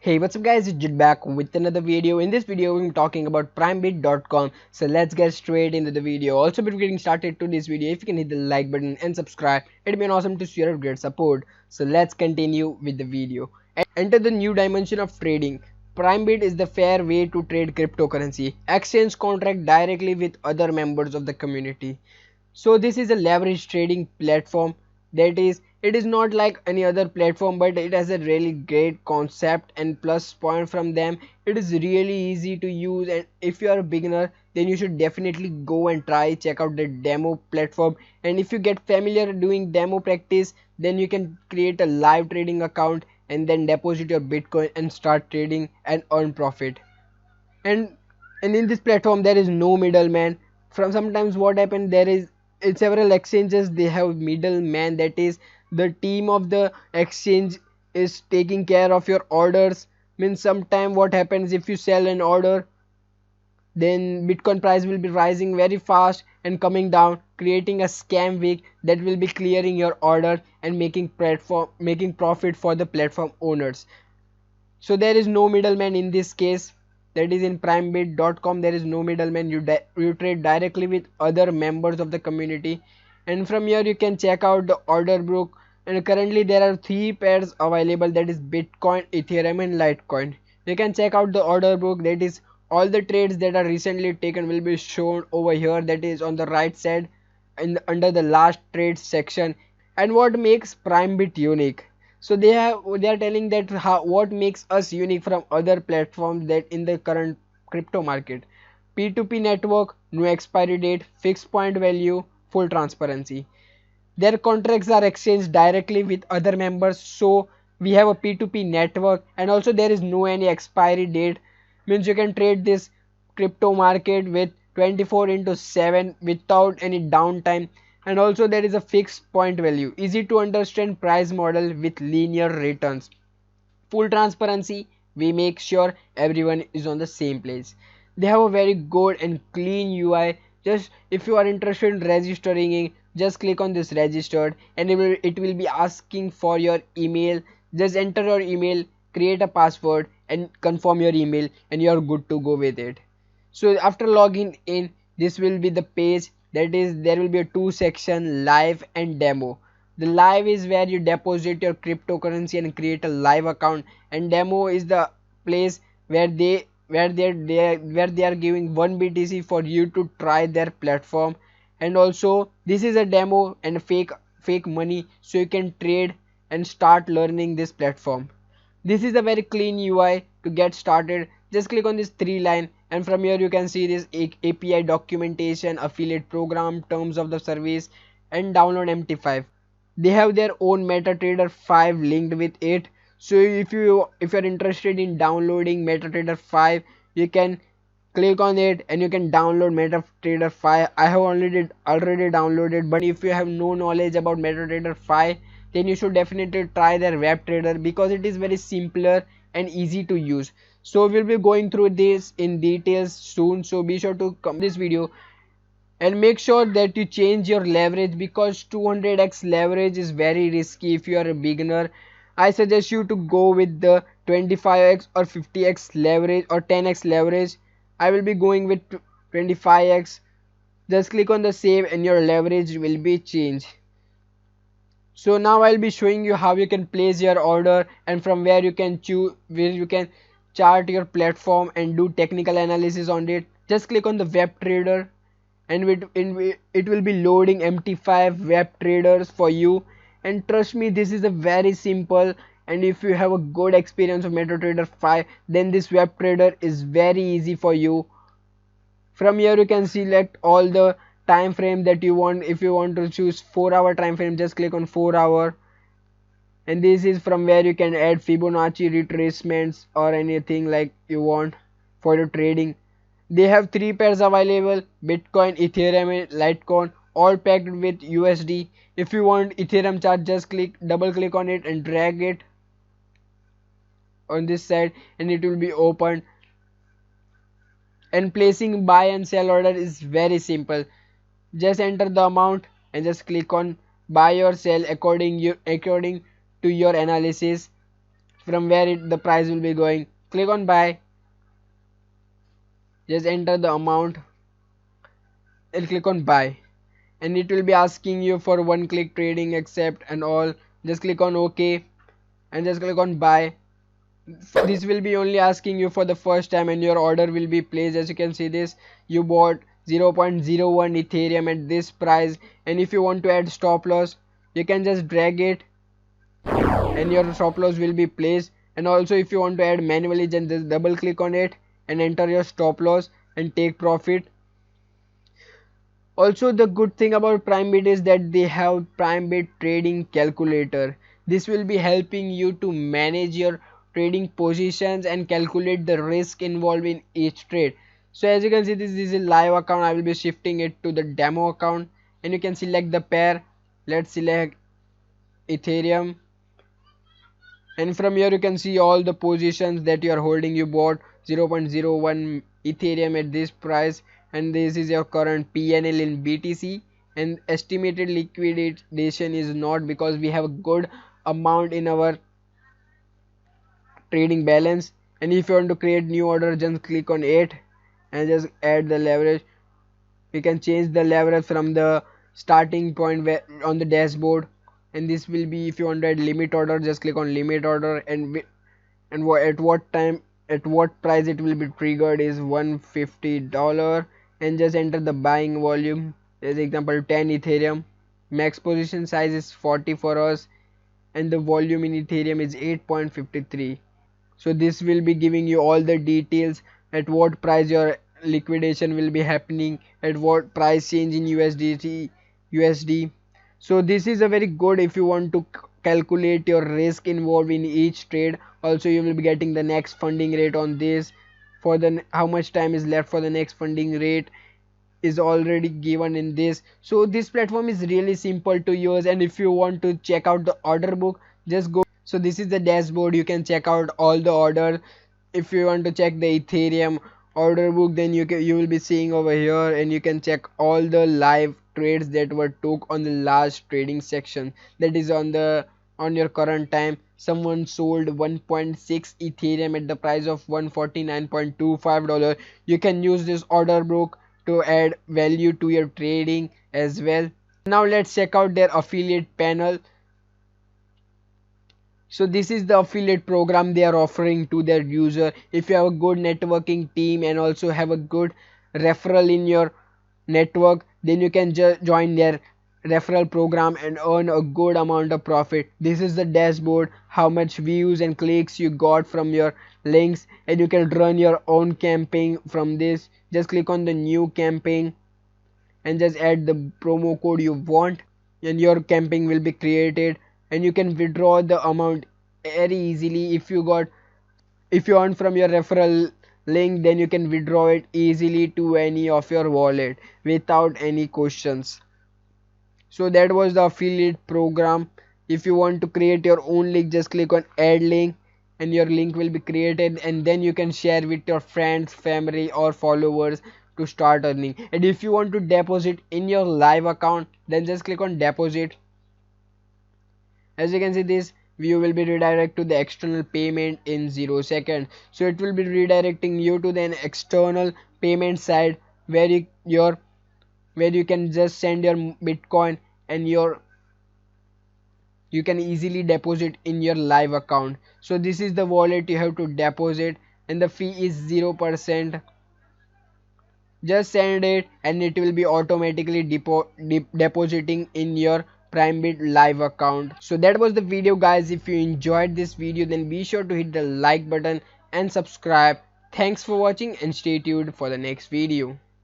Hey, what's up guys, it's Jit back with another video. In this video we're talking about PrimeBit.com. So let's get straight into the video. Also before getting started to this video, if you can hit the like button and subscribe, it'd be an awesome to see your great support. So let's continue with the video. Enter the new dimension of trading. PrimeBit is the fair way to trade cryptocurrency. Exchange contract directly with other members of the community. So this is a leverage trading platform, that is, it is not like any other platform, but it has a really great concept and plus point from them. It is really easy to use, and if you are a beginner then you should definitely go and check out the demo platform. And if you get familiar doing demo practice, then you can create a live trading account and then deposit your Bitcoin and start trading and earn profit. And and in this platform there is no middleman. From sometimes what happened, there is in several exchanges they have middleman, that is the team of the exchange is taking care of your orders. Means sometime what happens, if you sell an order, then Bitcoin price will be rising very fast and coming down, creating a scam week that will be clearing your order and making profit for the platform owners. So there is no middleman in this case, that is in PrimeBit.com. There is no middleman. You trade directly with other members of the community, and from here you can check out the order book. And currently there are 3 pairs available, that is Bitcoin, Ethereum and Litecoin. You can check out the order book, that is all the trades that are recently taken will be shown over here, that is on the right side and under the last trade section. And what makes PrimeBit unique? So they are telling that what makes us unique from other platforms that in the current crypto market: P2P network, no expiry date, fixed point value, full transparency. Their contracts are exchanged directly with other members, so we have a P2P network, and also there is no any expiry date. Means you can trade this crypto market with 24 into 7 without any downtime. And also there is a fixed point value, easy to understand price model with linear returns. Full transparency, we make sure everyone is on the same place. They have a very good and clean UI. Just if you are interested in registering it, just click on this registered, and it will be asking for your email. Just enter your email, create a password and confirm your email, and you are good to go with it. So after logging in, this will be the page, that is there will be a 2 section, live and demo. The live is where you deposit your cryptocurrency and create a live account, and demo is the place where they are giving 1 BTC for you to try their platform. And also this is a demo and fake money, so you can trade and start learning this platform. This is a very clean UI. To get started, just click on this 3 line, and from here you can see this API documentation, affiliate program, terms of the service, and download MT5. They have their own MetaTrader 5 linked with it. So if you're interested in downloading MetaTrader 5, you can click on it and you can download MetaTrader 5. I have already downloaded, but if you have no knowledge about MetaTrader 5, then you should definitely try their web trader, because it is very simpler and easy to use. So we'll be going through this in details soon, so be sure to come this video and make sure that you change your leverage, because 200x leverage is very risky. If you are a beginner, I suggest you to go with the 25x or 50x leverage or 10x leverage. I will be going with 25x. Just click on the save and your leverage will be changed. So now I'll be showing you how you can place your order, and from where you can choose, where you can chart your platform and do technical analysis on it. Just click on the web trader, and it will be loading MT5 web traders for you. And trust me, this is a very simple, and if you have a good experience of MetaTrader 5, then this web trader is very easy for you. From here you can select all the time frame that you want. If you want to choose 4-hour time frame, just click on 4-hour, and this is from where you can add Fibonacci retracements or anything like you want for your trading. They have 3 pairs available: Bitcoin, Ethereum and Litecoin, all packed with USD. If you want Ethereum chart, just double click on it and drag it on this side, and it will be opened. And placing buy and sell order is very simple. Just enter the amount and just click on buy or sell according to your analysis. from where the price will be going. Click on buy, just enter the amount and click on buy, and it will be asking you for one click trading accept and all. Just click on OK and just click on buy. This will be only asking you for the first time and your order will be placed. As you can see this, you bought 0.01 Ethereum at this price, and if you want to add stop loss, you can just drag it and your stop loss will be placed. And also if you want to add manually, then just double click on it and enter your stop loss and take profit. Also, the good thing about PrimeBit is that they have PrimeBit trading calculator. This will be helping you to manage your trading positions and calculate the risk involved in each trade. So as you can see, this is a live account. I will be shifting it to the demo account, and you can select the pair. Let's select Ethereum, and from here you can see all the positions that you are holding. You bought 0.01 Ethereum at this price, and this is your current PNL in BTC, and estimated liquidation is not, because we have a good amount in our trading balance. And if you want to create new order, just click on it and just add the leverage. We can change the leverage from the starting point where on the dashboard, and this will be, if you want to add limit order, just click on limit order, and at what time, at what price it will be triggered is $150, and just enter the buying volume. As example 10 Ethereum, max position size is 40 for us, and the volume in Ethereum is 8.53. so this will be giving you all the details, at what price your liquidation will be happening, at what price change in USD. So this is a very good if you want to calculate your risk involved in each trade. Also you will be getting the next funding rate on this, for the how much time is left for the next funding rate is already given in this. So this platform is really simple to use, and if you want to check out the order book, just go. So this is the dashboard. You can check out all the orders. If you want to check the Ethereum order book, then you will be seeing over here, and you can check all the live trades that were took on the last trading section, that is on your current time. Someone sold 1.6 Ethereum at the price of $149.25. You can use this order book to add value to your trading as well. Now let's check out their affiliate panel. So this is the affiliate program they are offering to their user. If you have a good networking team and also have a good referral in your network, then you can just join their referral program and earn a good amount of profit. This is the dashboard, how much views and clicks you got from your links, and you can run your own campaign from this. Just click on the new campaign and just add the promo code you want, and your campaign will be created, and you can withdraw the amount very easily. If you earn from your referral link, then you can withdraw it easily to any of your wallet without any questions. So that was the affiliate program. If you want to create your own link, just click on add link, and your link will be created, and then you can share with your friends, family or followers to start earning. And if you want to deposit in your live account, then just click on deposit. As you can see, this view will be redirected to the external payment in 0 seconds. So it will be redirecting you to the external payment side, where you can just send your Bitcoin, and you can easily deposit in your live account. So this is the wallet you have to deposit, and the fee is 0%. Just send it and it will be automatically depositing in your PrimeBit live account. So that was the video guys. If you enjoyed this video, then be sure to hit the like button and subscribe. Thanks for watching, and stay tuned for the next video.